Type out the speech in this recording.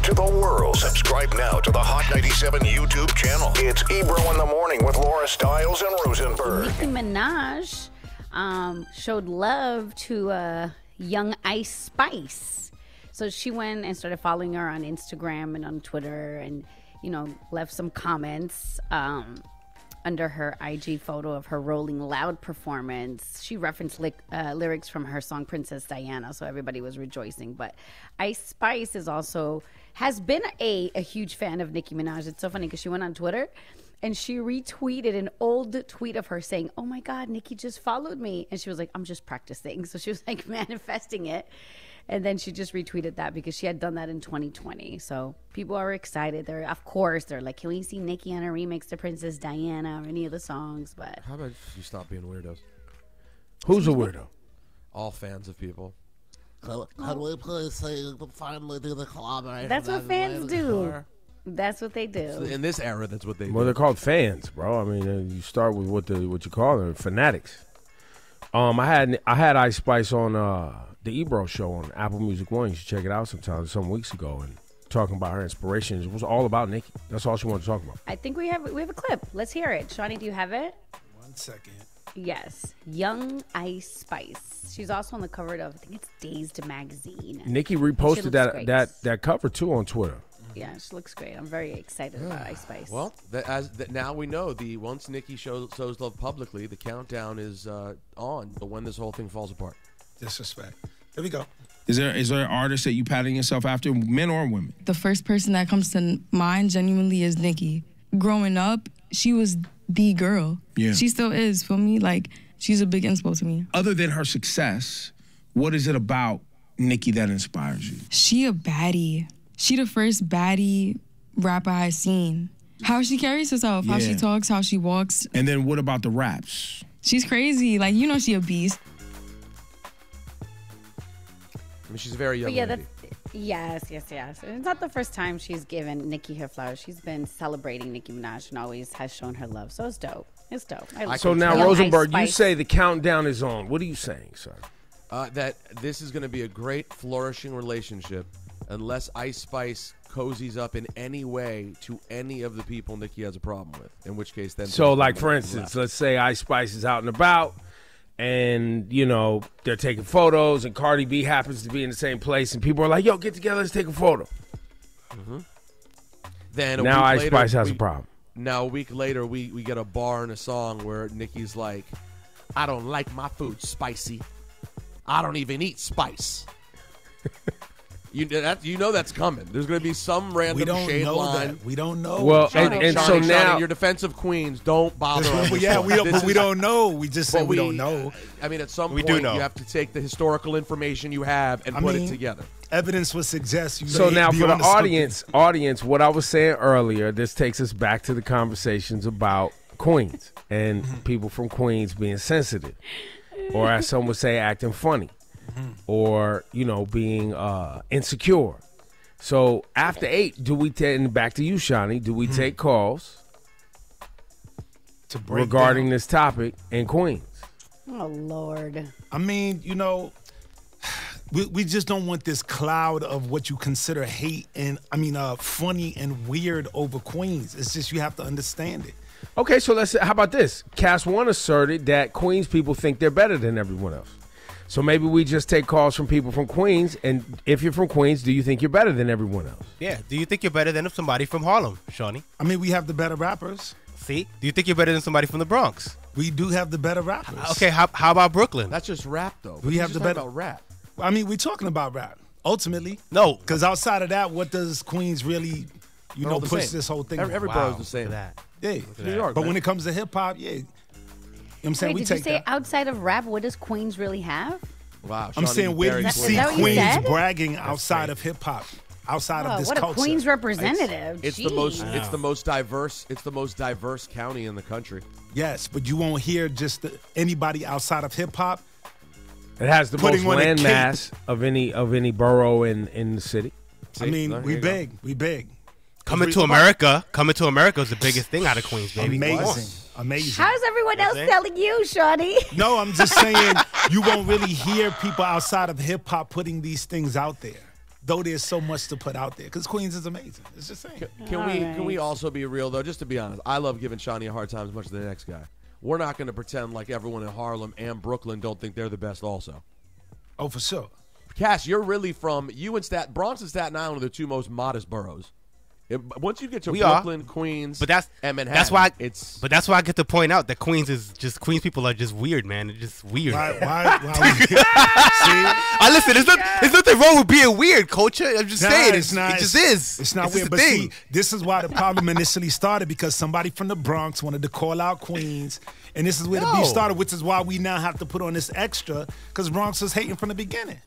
to the world. Subscribe now to the Hot 97 YouTube channel. It's Ebro in the Morning with Laura Stiles and Rosenberg. Nicki Minaj showed love to young Ice Spice. So she went and started following her on Instagram and on Twitter and, you know, left some comments under her IG photo of her Rolling Loud performance. She referenced lyrics from her song Princess Diana, so everybody was rejoicing. But Ice Spice has been a huge fan of Nicki Minaj. It's so funny because she went on Twitter and she retweeted an old tweet of her saying, "Oh my God, Nicki just followed me." And she was like, "I'm just practicing." So she was like manifesting it. And then she just retweeted that because she had done that in 2020. So people are excited. They're like, "Can we see Nicki on a remix to Princess Diana or any of the songs?" But how about you stop being weirdos? Who's a weirdo? All fans of people. Can we please finally do the collaboration? That's what fans do. That's what they do. So in this era, that's what they do. Well, they're called fans, bro. I mean, you start with what you call them, fanatics. I had Ice Spice on the Ebro show on Apple Music One. You should check it out some weeks ago, and talking about her inspirations. It was all about Nicki. That's all she wanted to talk about. I think we have a clip. Let's hear it. Shawnee, do you have it? 1 second. Yes. Young Ice Spice. She's also on the cover of, I think it's Dazed magazine. Nicki reposted that cover too on Twitter. Yeah, she looks great. I'm very excited about Ice Spice. Well, now we know once Nicki shows love publicly, the countdown is on to when this whole thing falls apart. Disrespect. Here we go. Is there an artist that you patting yourself after, men or women? The first person that comes to mind genuinely is Nicki. Growing up, she was the girl. Yeah. She still is, for me. Like, she's a big inspo to me. Other than her success, what is it about Nicki that inspires you? She a baddie. She the first baddie rapper I seen. How she carries herself, how she talks, how she walks. And then what about the raps? She's crazy. Like, you know she a beast. I mean, she's a very young lady. Yes. It's not the first time she's given Nicki her flowers. She's been celebrating Nicki Minaj and always has shown her love. So it's dope. It's dope. So now, Rosenberg, you say the countdown is on. What are you saying, sir? That this is going to be a great, flourishing relationship unless Ice Spice cozies up in any way to any of the people Nicki has a problem with. In which case, then. So, like, for instance, let's say Ice Spice is out and about. And, you know, they're taking photos, and Cardi B happens to be in the same place, and people are like, "Yo, get together, let's take a photo." Mm-hmm. Then now Ice Spice has a problem. Now, a week later, we get a bar in a song where Nicki's like, "I don't like my food spicy. I don't even eat spice." You know that's coming. There's going to be some random shade line. That. We don't know. Well, and so now your defensive queens don't bother. We don't know. We just said we don't know. I mean, at some point, you have to take the historical information you have and put it together. Evidence would suggest you. So now, for the audience, what I was saying earlier, this takes us back to the conversations about Queens and people from Queens being sensitive, or as some would say, acting funny. Or, you know, being insecure. So after 8, do we back to you, Shawnee, do we take calls regarding this topic in Queens? Oh, Lord. I mean, you know, we just don't want this cloud of what you consider hate and, funny and weird over Queens. It's just you have to understand it. Okay, so how about this? Cast One asserted that Queens people think they're better than everyone else. So maybe we just take calls from people from Queens, and if you're from Queens, do you think you're better than everyone else? Yeah. Do you think you're better than somebody from Harlem, Shawnee? I mean, we have the better rappers. See? Do you think you're better than somebody from the Bronx? We do have the better rappers. Okay, how about Brooklyn? That's just rap, though. We have the better about rap. I mean, we're talking about rap, ultimately. No. Because outside of that, what does Queens really, push this whole thing? Every borough's the same. Yeah. New York, but when it comes to hip-hop, yeah. You know what I'm saying? Wait, did you say outside of rap, what does Queens really have? Wow, I'm saying, where do you see Queens bragging outside of hip hop, outside of this culture? What a Queens representative! It's the most diverse. It's the most diverse county in the country. Yes, but you won't hear just anybody outside of hip hop. It has the most land mass of any borough in the city. See? I mean, we big. Coming to America is the biggest thing out of Queens, baby. Amazing. How's everyone else telling you, Shawnee? No, I'm just saying you won't really hear people outside of hip hop putting these things out there. though there's so much to put out there. Because Queens is amazing. It's just saying. Can we also be real, though? Just to be honest, I love giving Shawnee a hard time as much as the next guy. We're not going to pretend like everyone in Harlem and Brooklyn don't think they're the best also. Oh, for sure. Cass, you're really from Bronx and Staten Island are the two most modest boroughs. Once you get to Brooklyn, Queens, and Manhattan, that's why I get to point out that Queens people are just weird, man. They're just weird. Why See, listen. There's nothing wrong with being weird, Culture. I'm just saying, it just is. It's not weird, but see, this is why the problem initially started, because somebody from the Bronx wanted to call out Queens, and this is where the beef started, which is why we now have to put on this extra, because Bronx was hating from the beginning.